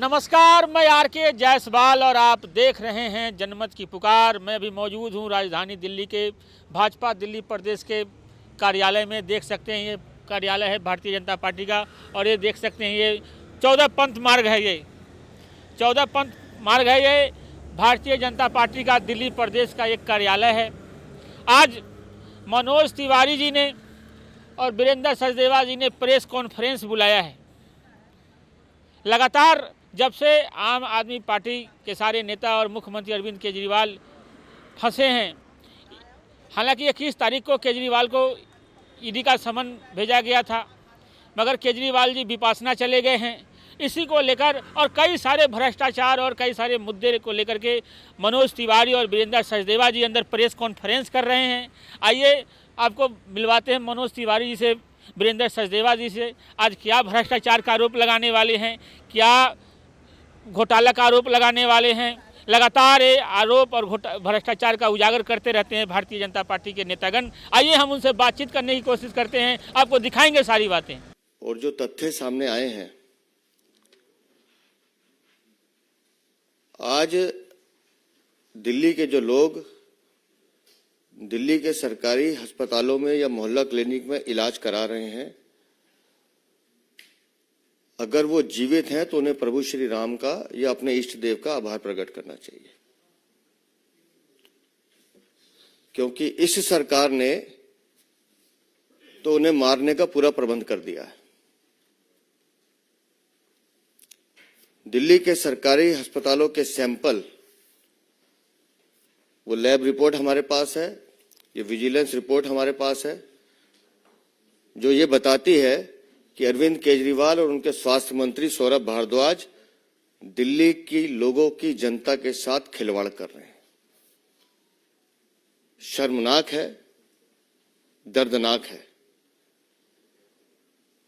नमस्कार, मैं आर.के. जायसवाल और आप देख रहे हैं जनमत की पुकार। मैं भी मौजूद हूं राजधानी दिल्ली के भाजपा दिल्ली प्रदेश के कार्यालय में। देख सकते हैं ये कार्यालय है भारतीय जनता पार्टी का और ये देख सकते हैं ये 14 पंथ मार्ग है। ये 14 पंथ मार्ग है। ये भारतीय जनता पार्टी का दिल्ली प्रदेश का एक कार्यालय है। आज मनोज तिवारी जी ने और वीरेंद्र सचदेवा जी ने प्रेस कॉन्फ्रेंस बुलाया है। लगातार जब से आम आदमी पार्टी के सारे नेता और मुख्यमंत्री अरविंद केजरीवाल फंसे हैं, हालांकि 21 तारीख को केजरीवाल को ईडी का समन भेजा गया था, मगर केजरीवाल जी विपासना चले गए हैं। इसी को लेकर और कई सारे भ्रष्टाचार और कई सारे मुद्दे को लेकर के मनोज तिवारी और वीरेंद्र सचदेवा जी अंदर प्रेस कॉन्फ्रेंस कर रहे हैं। आइए आपको मिलवाते हैं मनोज तिवारी जी से, वीरेंद्र सचदेवा जी से। आज क्या भ्रष्टाचार का आरोप लगाने वाले हैं, क्या घोटाला का आरोप लगाने वाले हैं। लगातार ये आरोप और भ्रष्टाचार का उजागर करते रहते हैं भारतीय जनता पार्टी के नेतागण। आइए हम उनसे बातचीत करने की कोशिश करते हैं, आपको दिखाएंगे सारी बातें। और जो तथ्य सामने आए हैं, आज दिल्ली के जो लोग दिल्ली के सरकारी अस्पतालों में या मोहल्ला क्लिनिक में इलाज करा रहे हैं, अगर वो जीवित हैं तो उन्हें प्रभु श्री राम का या अपने इष्ट देव का आभार प्रकट करना चाहिए, क्योंकि इस सरकार ने तो उन्हें मारने का पूरा प्रबंध कर दिया है। दिल्ली के सरकारी अस्पतालों के सैंपल, वो लैब रिपोर्ट हमारे पास है, ये विजिलेंस रिपोर्ट हमारे पास है, जो ये बताती है कि अरविंद केजरीवाल और उनके स्वास्थ्य मंत्री सौरभ भारद्वाज दिल्ली की लोगों की जनता के साथ खिलवाड़ कर रहे हैं। शर्मनाक है, दर्दनाक है।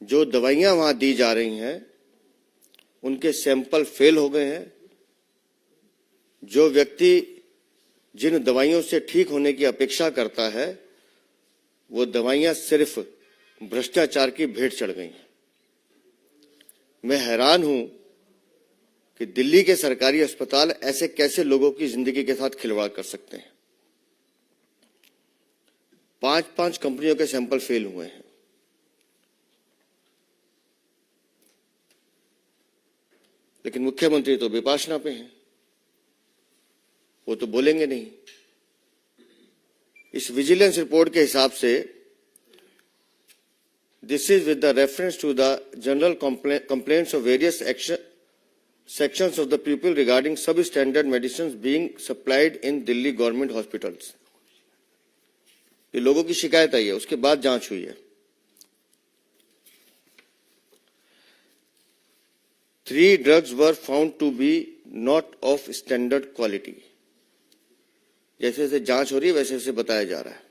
जो दवाइयां वहां दी जा रही हैं, उनके सैंपल फेल हो गए हैं। जो व्यक्ति जिन दवाइयों से ठीक होने की अपेक्षा करता है, वो दवाइयां सिर्फ भ्रष्टाचार की भेंट चढ़ गई हैं। मैं हैरान हूं कि दिल्ली के सरकारी अस्पताल ऐसे कैसे लोगों की जिंदगी के साथ खिलवाड़ कर सकते हैं। 5 कंपनियों के सैंपल फेल हुए हैं। लेकिन मुख्यमंत्री तो विपासना पे हैं, वो तो बोलेंगे नहीं। इस विजिलेंस रिपोर्ट के हिसाब से This is with the reference to the general complaints of various sections of the people regarding substandard medicines being supplied in Delhi government hospitals. ये लोगों की शिकायत आई है, उसके बाद जांच हुई है। 3 drugs were found to be not of standard quality. जैसे जैसे जांच हो रही है वैसे वैसे बताया जा रहा है।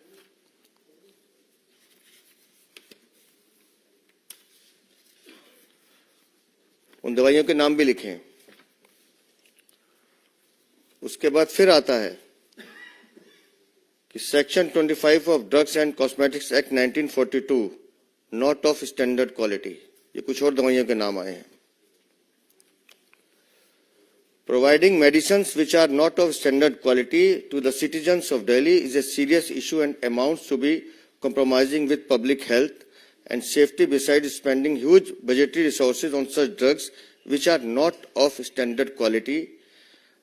उन दवाइयों के नाम भी लिखे हैं। उसके बाद फिर आता है कि section 25 of drugs and cosmetics act 1942 not of standard quality. ये कुछ और दवाइयों के नाम आए हैं। Providing medicines which are not of standard quality to the citizens of Delhi is a serious issue and amounts to be compromising with public health and safety besides spending huge budgetary resources on such drugs which are not of standard quality.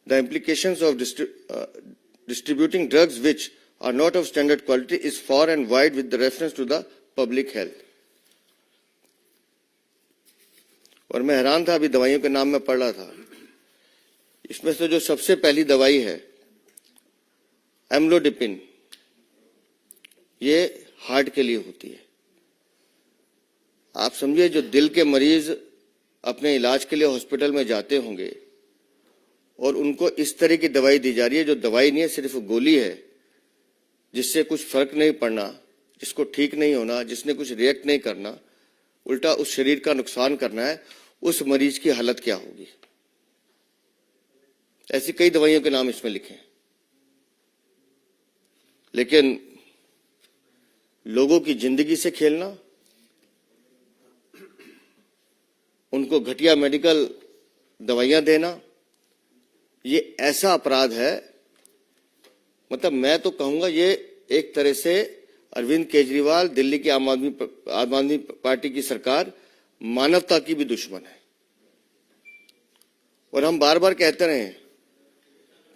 The implications of distributing drugs which are not of standard quality is far and wide with the reference to the public health. और मैं हैरान था, अभी दवाइयों के नाम में पढ़ रहा था। इसमें से जो सबसे पहली दवाई है एम्लोडिपिन, ये हार्ट के लिए होती है। आप समझिए, जो दिल के मरीज अपने इलाज के लिए हॉस्पिटल में जाते होंगे और उनको इस तरह की दवाई दी जा रही है, जो दवाई नहीं है, सिर्फ गोली है, जिससे कुछ फर्क नहीं पड़ना, जिसको ठीक नहीं होना, जिसने कुछ रिएक्ट नहीं करना, उल्टा उस शरीर का नुकसान करना है, उस मरीज की हालत क्या होगी। ऐसी कई दवाइयों के नाम इसमें लिखे हैं। लेकिन लोगों की जिंदगी से खेलना, उनको घटिया मेडिकल दवाइयां देना, ये ऐसा अपराध है, मतलब मैं तो कहूंगा ये एक तरह से अरविंद केजरीवाल, दिल्ली की आम आदमी पार्टी की सरकार मानवता की भी दुश्मन है। और हम बार बार कहते रहे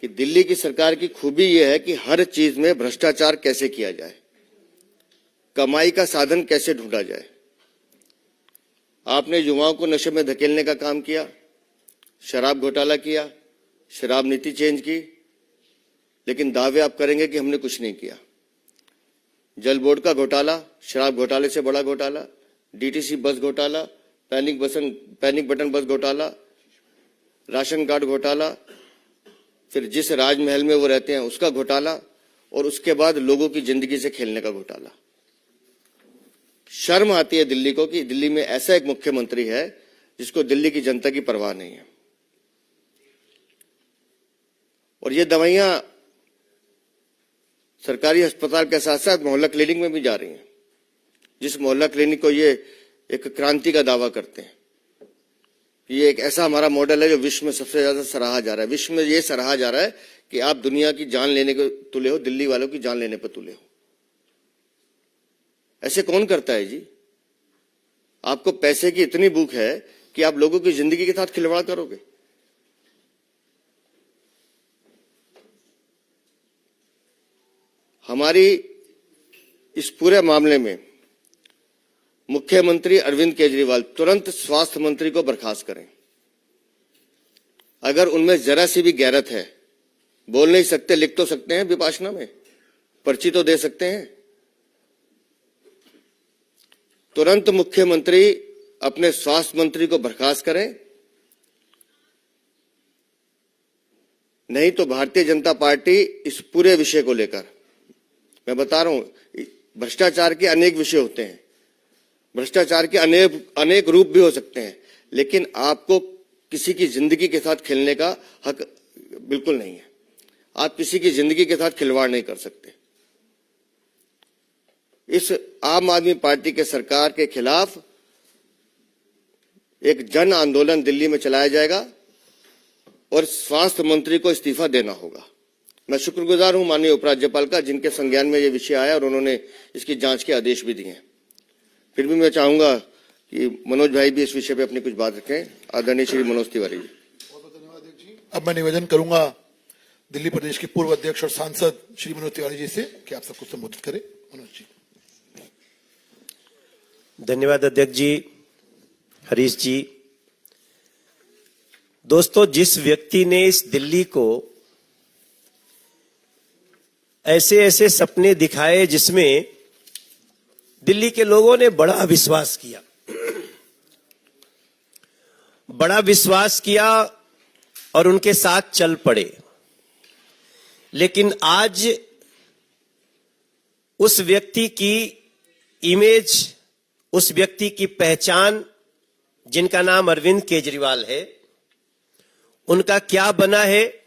कि दिल्ली की सरकार की खूबी यह है कि हर चीज में भ्रष्टाचार कैसे किया जाए, कमाई का साधन कैसे ढूंढा जाए। आपने युवाओं को नशे में धकेलने का काम किया, शराब घोटाला किया, शराब नीति चेंज की, लेकिन दावे आप करेंगे कि हमने कुछ नहीं किया। जल बोर्ड का घोटाला, शराब घोटाले से बड़ा घोटाला, डीटीसी बस घोटाला, पैनिक बटन बस घोटाला, राशन कार्ड घोटाला, फिर जिस राजमहल में वो रहते हैं उसका घोटाला, और उसके बाद लोगों की जिंदगी से खेलने का घोटाला। शर्म आती है दिल्ली को कि दिल्ली में ऐसा एक मुख्यमंत्री है जिसको दिल्ली की जनता की परवाह नहीं है। और ये दवाइयां सरकारी अस्पताल के साथ साथ मोहल्ला क्लिनिक में भी जा रही हैं, जिस मोहल्ला क्लिनिक को ये एक क्रांति का दावा करते हैं। ये एक ऐसा हमारा मॉडल है जो विश्व में सबसे ज्यादा सराहा जा रहा है। विश्व में ये सराहा जा रहा है कि आप दुनिया की जान लेने को तुले हो, दिल्ली वालों की जान लेने पर तुले हो। ऐसे कौन करता है जी? आपको पैसे की इतनी भूख है कि आप लोगों की जिंदगी के साथ खिलवाड़ करोगे। हमारी इस पूरे मामले में मुख्यमंत्री अरविंद केजरीवाल तुरंत स्वास्थ्य मंत्री को बर्खास्त करें। अगर उनमें जरा सी भी गैरत है, बोल नहीं सकते, लिख तो सकते हैं विपाशना में, पर्ची तो दे सकते हैं। तुरंत मुख्यमंत्री अपने स्वास्थ्य मंत्री को बर्खास्त करें, नहीं तो भारतीय जनता पार्टी इस पूरे विषय को लेकर, मैं बता रहा हूं, भ्रष्टाचार के अनेक विषय होते हैं, भ्रष्टाचार के अनेक रूप भी हो सकते हैं, लेकिन आपको किसी की जिंदगी के साथ खेलने का हक बिल्कुल नहीं है। आप किसी की जिंदगी के साथ खिलवाड़ नहीं कर सकते। इस आम आदमी पार्टी के सरकार के खिलाफ एक जन आंदोलन दिल्ली में चलाया जाएगा और स्वास्थ्य मंत्री को इस्तीफा देना होगा। मैं शुक्रगुजार हूं माननीय उपराज्यपाल का, जिनके संज्ञान में यह विषय आया और उन्होंने इसकी जांच के आदेश भी दिए हैं। फिर भी मैं चाहूंगा कि मनोज भाई भी इस विषय पे अपनी कुछ बात रखें। आदरणीय श्री मनोज तिवारी जी। बहुत बहुत धन्यवाद अध्यक्ष जी। अब मैं निवेदन करूंगा दिल्ली प्रदेश के पूर्व अध्यक्ष और सांसद श्री मनोज तिवारी जी से कि आप सबको संबोधित करें। मनोज जी। धन्यवाद अध्यक्ष जी, हरीश जी। दोस्तों, जिस व्यक्ति ने इस दिल्ली को ऐसे ऐसे सपने दिखाए जिसमें दिल्ली के लोगों ने बड़ा विश्वास किया और उनके साथ चल पड़े, लेकिन आज उस व्यक्ति की इमेज, उस व्यक्ति की पहचान जिनका नाम अरविंद केजरीवाल है, उनका क्या बना है,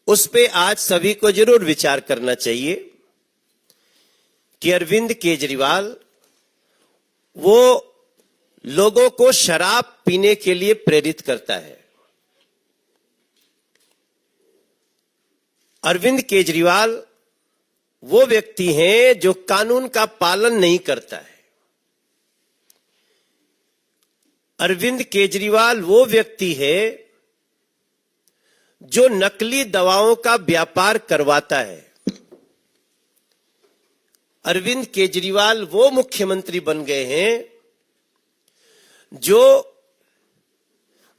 उस पे आज सभी को जरूर विचार करना चाहिए कि अरविंद केजरीवाल वो लोगों को शराब पीने के लिए प्रेरित करता है। अरविंद केजरीवाल वो व्यक्ति हैं जो कानून का पालन नहीं करता है। अरविंद केजरीवाल वो व्यक्ति है जो नकली दवाओं का व्यापार करवाता है। अरविंद केजरीवाल वो मुख्यमंत्री बन गए हैं जो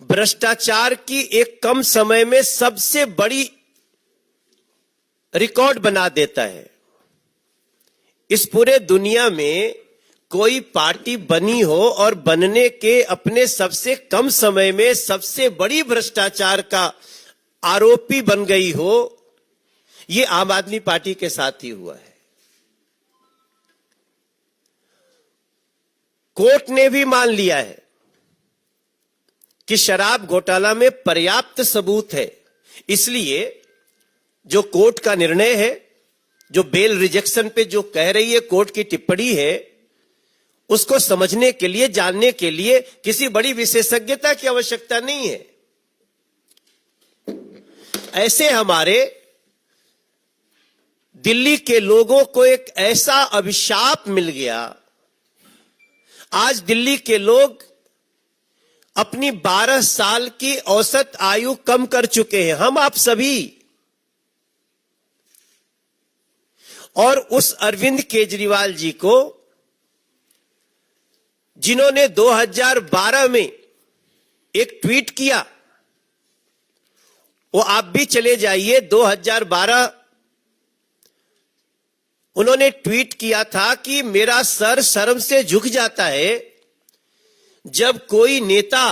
भ्रष्टाचार की एक कम समय में सबसे बड़ी रिकॉर्ड बना देता है। इस पूरे दुनिया में कोई पार्टी बनी हो और बनने के अपने सबसे कम समय में सबसे बड़ी भ्रष्टाचार का आरोपी बन गई हो, ये आम आदमी पार्टी के साथ ही हुआ है। कोर्ट ने भी मान लिया है कि शराब घोटाला में पर्याप्त सबूत है, इसलिए जो कोर्ट का निर्णय है, जो बेल रिजेक्शन पे जो कह रही है कोर्ट की टिप्पणी है, उसको समझने के लिए, जानने के लिए किसी बड़ी विशेषज्ञता की आवश्यकता नहीं है। ऐसे हमारे दिल्ली के लोगों को एक ऐसा अभिशाप मिल गया। आज दिल्ली के लोग अपनी 12 साल की औसत आयु कम कर चुके हैं, हम आप सभी। और उस अरविंद केजरीवाल जी को, जिन्होंने 2012 में एक ट्वीट किया, वो आप भी चले जाइए, 2012 उन्होंने ट्वीट किया था कि मेरा सर शर्म से झुक जाता है जब कोई नेता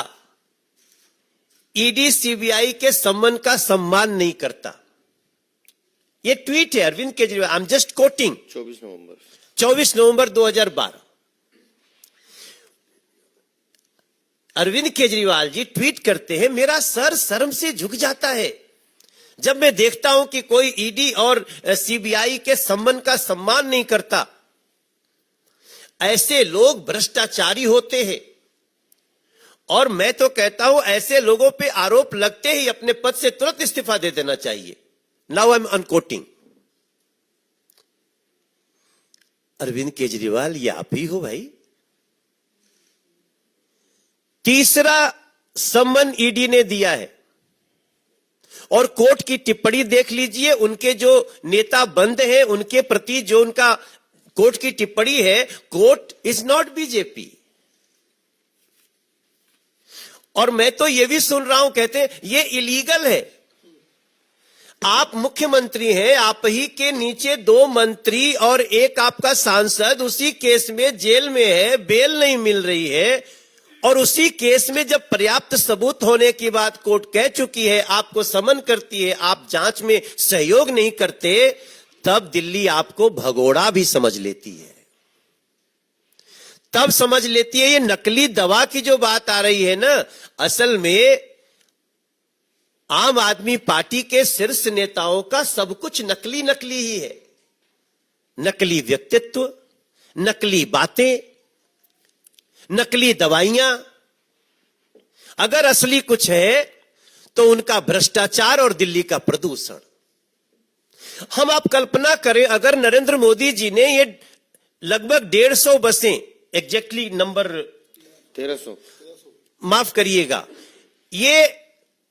ईडी सीबीआई के सम्मान का सम्मान नहीं करता। ये ट्वीट है Arvind Kejriwal, I am just quoting. 24 नवंबर 2012 अरविंद केजरीवाल जी ट्वीट करते हैं, मेरा सर शर्म से झुक जाता है जब मैं देखता हूं कि कोई ईडी और सीबीआई के सम्मान का सम्मान नहीं करता। ऐसे लोग भ्रष्टाचारी होते हैं और मैं तो कहता हूं ऐसे लोगों पे आरोप लगते ही अपने पद से तुरंत इस्तीफा दे देना चाहिए। Now I am unquoting. Arvind Kejriwal, ये आप ही हो भाई। तीसरा सम्मन ईडी ने दिया है और कोर्ट की टिप्पणी देख लीजिए, उनके जो नेता बंद हैं उनके प्रति जो उनका कोर्ट की टिप्पणी है, कोर्ट इज नॉट बीजेपी। और मैं तो ये भी सुन रहा हूं, कहते हैं ये इलीगल है। आप मुख्यमंत्री हैं, आप ही के नीचे 2 मंत्री और एक आपका सांसद उसी केस में जेल में है, बेल नहीं मिल रही है, और उसी केस में जब पर्याप्त सबूत होने की बात कोर्ट कह चुकी है, आपको समन करती है, आप जांच में सहयोग नहीं करते, तब दिल्ली आपको भगोड़ा भी समझ लेती है। तब समझ लेती है ये नकली दवा की जो बात आ रही है ना, असल में आम आदमी पार्टी के शीर्ष नेताओं का सब कुछ नकली नकली ही है। नकली व्यक्तित्व, नकली बातें, नकली दवाइयां। अगर असली कुछ है तो उनका भ्रष्टाचार और दिल्ली का प्रदूषण। हम आप कल्पना करें, अगर नरेंद्र मोदी जी ने ये लगभग 150 बसें, एग्जैक्टली नंबर 1300, माफ करिएगा, ये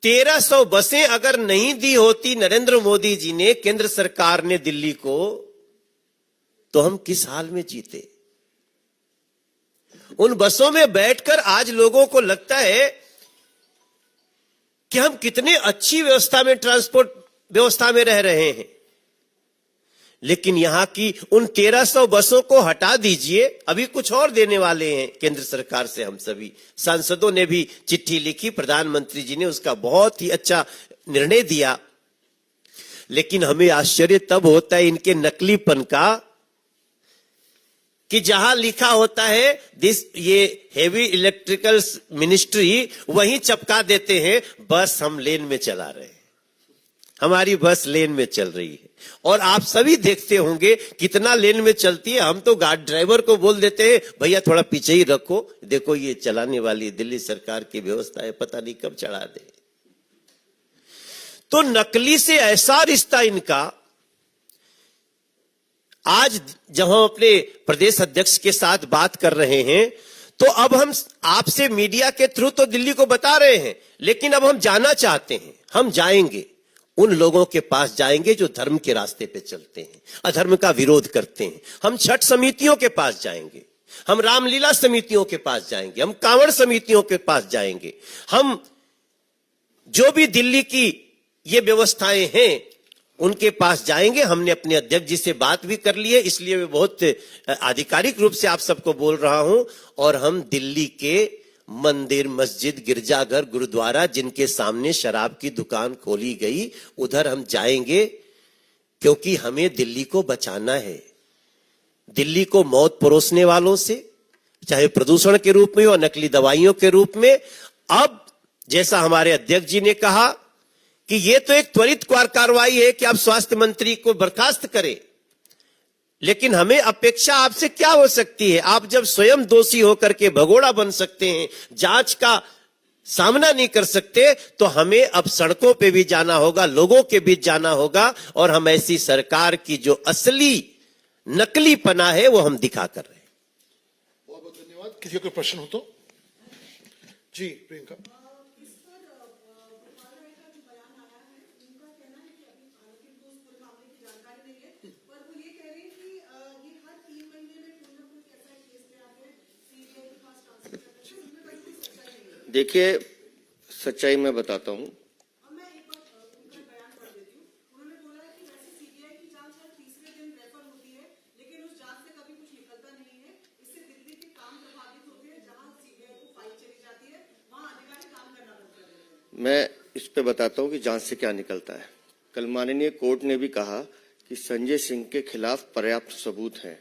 1300 बसें अगर नहीं दी होती नरेंद्र मोदी जी ने, केंद्र सरकार ने दिल्ली को, तो हम किस हाल में जीते। उन बसों में बैठकर आज लोगों को लगता है कि हम कितने अच्छी व्यवस्था में, ट्रांसपोर्ट व्यवस्था में रह रहे हैं। लेकिन यहां की उन 1300 बसों को हटा दीजिए, अभी कुछ और देने वाले हैं केंद्र सरकार से। हम सभी सांसदों ने भी चिट्ठी लिखी, प्रधानमंत्री जी ने उसका बहुत ही अच्छा निर्णय दिया। लेकिन हमें आश्चर्य तब होता है इनके नकलीपन का कि जहां लिखा होता है ये हेवी इलेक्ट्रिकल मिनिस्ट्री, वहीं चपका देते हैं बस हम लेन में चला रहे हैं, हमारी बस लेन में चल रही है। और आप सभी देखते होंगे कितना लेन में चलती है। हम तो गार्ड ड्राइवर को बोल देते हैं, भैया थोड़ा पीछे ही रखो, देखो ये चलाने वाली दिल्ली सरकार की व्यवस्था है, पता नहीं कब चढ़ा दे। तो नकली से ऐसा रिश्ता इनका। आज जब हम अपने प्रदेश अध्यक्ष के साथ बात कर रहे हैं, तो अब हम आपसे मीडिया के थ्रू तो दिल्ली को बता रहे हैं, लेकिन अब हम जाना चाहते हैं। हम जाएंगे, उन लोगों के पास जाएंगे जो धर्म के रास्ते पे चलते हैं, अधर्म का विरोध करते हैं। हम छठ समितियों के पास जाएंगे, हम रामलीला समितियों के पास जाएंगे, हम कांवड़ समितियों के पास जाएंगे। हम जो भी दिल्ली की ये व्यवस्थाएं हैं उनके पास जाएंगे। हमने अपने अध्यक्ष जी से बात भी कर ली है, इसलिए मैं बहुत आधिकारिक रूप से आप सबको बोल रहा हूं। और हम दिल्ली के मंदिर, मस्जिद, गिरजाघर, गुरुद्वारा जिनके सामने शराब की दुकान खोली गई, उधर हम जाएंगे, क्योंकि हमें दिल्ली को बचाना है। दिल्ली को मौत परोसने वालों से, चाहे प्रदूषण के रूप में हो, नकली दवाइयों के रूप में। अब जैसा हमारे अध्यक्ष जी ने कहा कि ये तो एक त्वरित कार्रवाई है कि आप स्वास्थ्य मंत्री को बर्खास्त करें, लेकिन हमें अपेक्षा आपसे क्या हो सकती है? आप जब स्वयं दोषी होकर के भगोड़ा बन सकते हैं, जांच का सामना नहीं कर सकते, तो हमें अब सड़कों पे भी जाना होगा, लोगों के बीच जाना होगा, और हम ऐसी सरकार की जो असली नकली पना है वो हम दिखा कर रहे हैं। बहुत बहुत धन्यवाद। किसी का कोई प्रश्न हो तो जी प्रियंका। देखिए, सच्चाई मैं बताता हूं। मैं इस पे बताता हूं कि जांच से क्या निकलता है। कल माननीय कोर्ट ने भी कहा कि संजय सिंह के खिलाफ पर्याप्त सबूत हैं।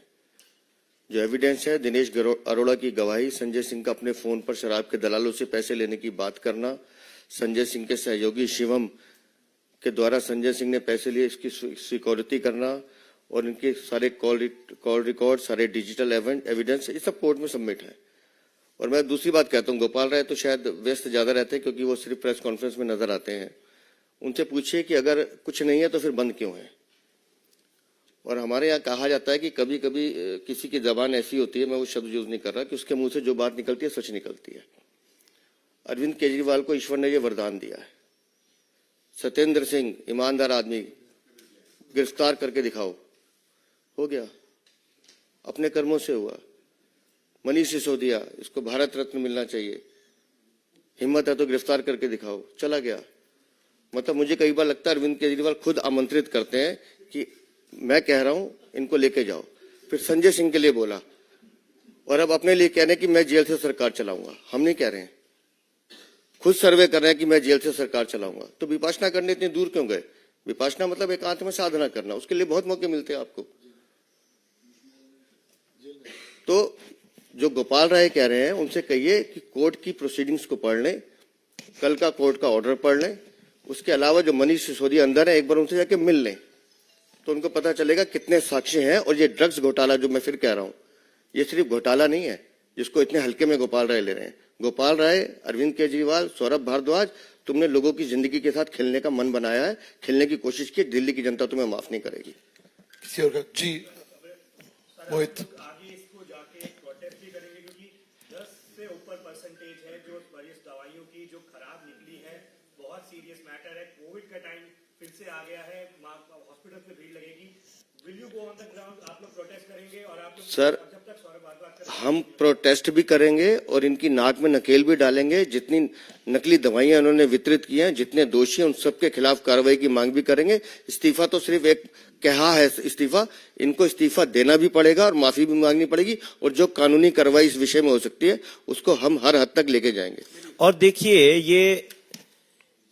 जो एविडेंस है, दिनेश अरोड़ा की गवाही, संजय सिंह का अपने फोन पर शराब के दलालों से पैसे लेने की बात करना, संजय सिंह के सहयोगी शिवम के द्वारा संजय सिंह ने पैसे लिए इसकी सिक्योरिटी करना, और इनके सारे कॉल रिकॉर्ड, सारे डिजिटल एविडेंस, ये सब कोर्ट में सबमिट है। और मैं दूसरी बात कहता हूँ, गोपाल राय तो शायद व्यस्त ज्यादा रहते हैं क्योंकि वो सिर्फ प्रेस कॉन्फ्रेंस में नजर आते हैं। उनसे पूछिए कि अगर कुछ नहीं है तो फिर बंद क्यों है। और हमारे यहाँ कहा जाता है कि कभी कभी किसी की जबान ऐसी होती है, मैं वो शब्द यूज नहीं कर रहा, कि उसके मुंह से जो बात निकलती है सच निकलती है। अरविंद केजरीवाल को ईश्वर ने ये वरदान दिया है, सत्येंद्र सिंह ईमानदार आदमी, गिरफ्तार करके दिखाओ, हो गया, अपने कर्मों से हुआ। मनीष सिसोदिया, इसको भारत रत्न मिलना चाहिए, हिम्मत है तो गिरफ्तार करके दिखाओ, चला गया। मतलब मुझे कई बार लगता है अरविंद केजरीवाल खुद आमंत्रित करते हैं कि मैं कह रहा हूं इनको लेके जाओ। फिर संजय सिंह के लिए बोला, और अब अपने लिए कह रहे हैं कि मैं जेल से सरकार चलाऊंगा। हम नहीं कह रहे हैं, खुद सर्वे कर रहे हैं कि मैं जेल से सरकार चलाऊंगा। तो विपासना करने इतनी दूर क्यों गए? विपासना मतलब एकांत में साधना करना, उसके लिए बहुत मौके मिलते हैं आपको। तो जो गोपाल राय कह रहे हैं उनसे कहिए कि कोर्ट की प्रोसीडिंग्स को पढ़ लें, कल का कोर्ट का ऑर्डर पढ़ लें। उसके अलावा जो मनीष सिसोदिया अंदर है, एक बार उनसे जाके मिल लें तो उनको पता चलेगा कितने साक्ष्य हैं। और ये ड्रग्स घोटाला जो मैं फिर कह रहा हूं, ये सिर्फ घोटाला नहीं है जिसको इतने हल्के में गोपाल राय ले रहे हैं। गोपाल राय, अरविंद केजरीवाल, सौरभ भारद्वाज, तुमने लोगों की जिंदगी के साथ खेलने का मन बनाया है, खेलने की कोशिश की। दिल्ली की जनता तुम्हें माफ नहीं करेगी। किसी और का जी मोहित। आगे इसको जाके प्रोटेस्ट भी करेंगे क्योंकि 10 से ऊपर परसेंटेज है जो वरिष्ठ दवाइयों की जो खराब निकली है। बहुत सीरियस मैटर है। कोविड का टाइम फिर से आ गया है, हॉस्पिटल में भीड़ लगेगी। Will you go on the ground? आप लोग प्रोटेस्ट करेंगे और आप लोग सर, जब तक सौरभ भारद्वाज हम प्रोटेस्ट भी करेंगे और इनकी नाक में नकेल भी डालेंगे। जितनी नकली दवाइयां उन्होंने वितरित की हैं, जितने दोषी हैं, उन सबके खिलाफ कार्रवाई की मांग भी करेंगे। इस्तीफा तो सिर्फ एक कहा है इस्तीफा, इनको इस्तीफा देना भी पड़ेगा और माफी भी मांगनी पड़ेगी। और जो कानूनी कार्रवाई इस विषय में हो सकती है उसको हम हर हद तक लेके जाएंगे। और देखिए,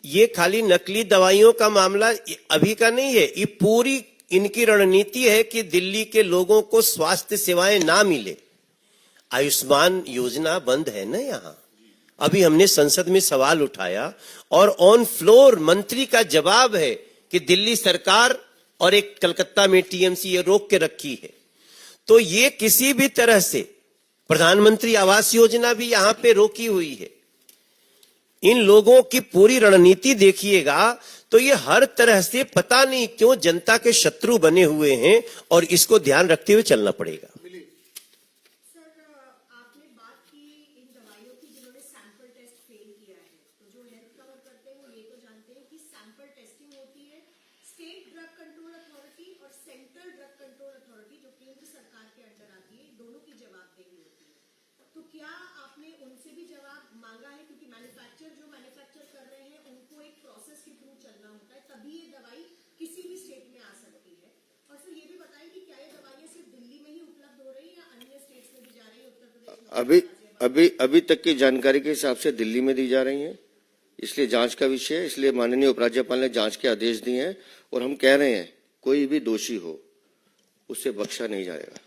ये खाली नकली दवाइयों का मामला अभी का नहीं है, ये पूरी इनकी रणनीति है कि दिल्ली के लोगों को स्वास्थ्य सेवाएं ना मिले। आयुष्मान योजना बंद है ना यहां। अभी हमने संसद में सवाल उठाया और ऑन फ्लोर मंत्री का जवाब है कि दिल्ली सरकार और एक कलकत्ता में टीएमसी ये रोक के रखी है। तो ये किसी भी तरह से, प्रधानमंत्री आवास योजना भी यहां पे रोकी हुई है। इन लोगों की पूरी रणनीति देखिएगा तो ये हर तरह से पता नहीं क्यों जनता के शत्रु बने हुए हैं, और इसको ध्यान रखते हुए चलना पड़ेगा। अभी तक की जानकारी के हिसाब से दिल्ली में दी जा रही हैं, इसलिए जांच का विषय है। इसलिए माननीय उपराज्यपाल ने जांच के आदेश दिए हैं और हम कह रहे हैं कोई भी दोषी हो उसे बख्शा नहीं जाएगा।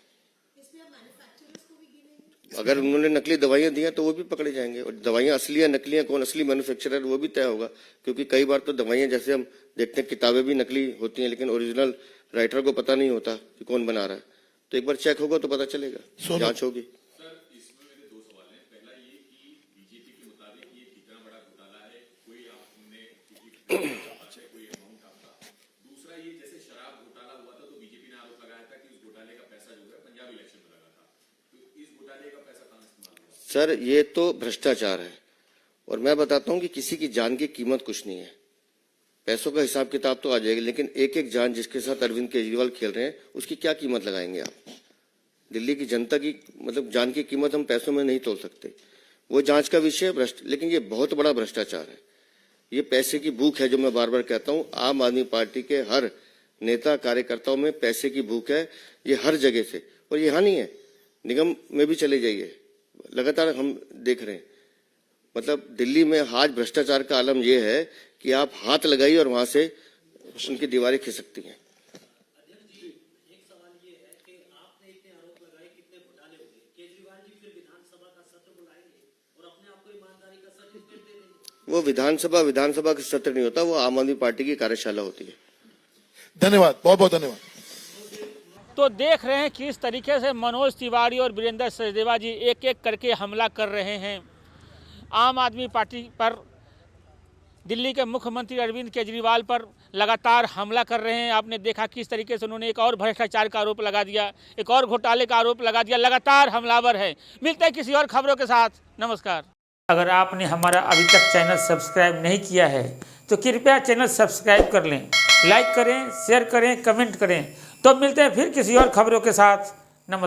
अगर उन्होंने नकली दवाइयां दी हैं तो वो भी पकड़े जाएंगे, और दवाइयां असली है नकली है, कौन असली मैन्युफैक्चरर वो भी तय होगा। क्योंकि कई बार तो दवाइयां, जैसे हम देखते हैं, किताबें भी नकली होती हैं लेकिन ओरिजिनल राइटर को पता नहीं होता कि कौन बना रहा है। तो एक बार चेक होगा तो पता चलेगा, जांच होगी। सर, इसमें मेरे दो सवाल हैं। पहला ये कि बीजेपी के मुताबिक ये कितना बड़ा सर ये तो भ्रष्टाचार है और मैं बताता हूं कि किसी की जान की कीमत कुछ नहीं है। पैसों का हिसाब किताब तो आ जाएगा, लेकिन एक एक जान जिसके साथ अरविंद केजरीवाल खेल रहे हैं उसकी क्या कीमत लगाएंगे आप? दिल्ली की जनता की मतलब जान की कीमत हम पैसों में नहीं तोल सकते। वो जांच का विषय है, लेकिन ये बहुत बड़ा भ्रष्टाचार है। ये पैसे की भूख है, जो मैं बार बार कहता हूं। आम आदमी पार्टी के हर नेता कार्यकर्ताओं में पैसे की भूख है, ये हर जगह से। और यहाँ नहीं है, निगम में भी चले जाइए, लगातार हम देख रहे हैं। मतलब दिल्ली में आज भ्रष्टाचार का आलम यह है कि आप हाथ लगाइए और वहां से उनकी दीवारें खिसकती हैं। वो विधानसभा का सत्र नहीं होता, वो आम आदमी पार्टी की कार्यशाला होती है। धन्यवाद, बहुत बहुत धन्यवाद। तो देख रहे हैं किस तरीके से मनोज तिवारी और वीरेंद्र सचदेवा जी एक एक करके हमला कर रहे हैं आम आदमी पार्टी पर। दिल्ली के मुख्यमंत्री अरविंद केजरीवाल पर लगातार हमला कर रहे हैं। आपने देखा किस तरीके से उन्होंने एक और भ्रष्टाचार का आरोप लगा दिया, एक और घोटाले का आरोप लगा दिया। लगातार हमलावर है। मिलते हैं किसी और खबरों के साथ। नमस्कार। अगर आपने हमारा अभी तक चैनल सब्सक्राइब नहीं किया है तो कृपया चैनल सब्सक्राइब कर लें, लाइक करें, शेयर करें, कमेंट करें। तो मिलते हैं फिर किसी और खबरों के साथ। नमस्कार।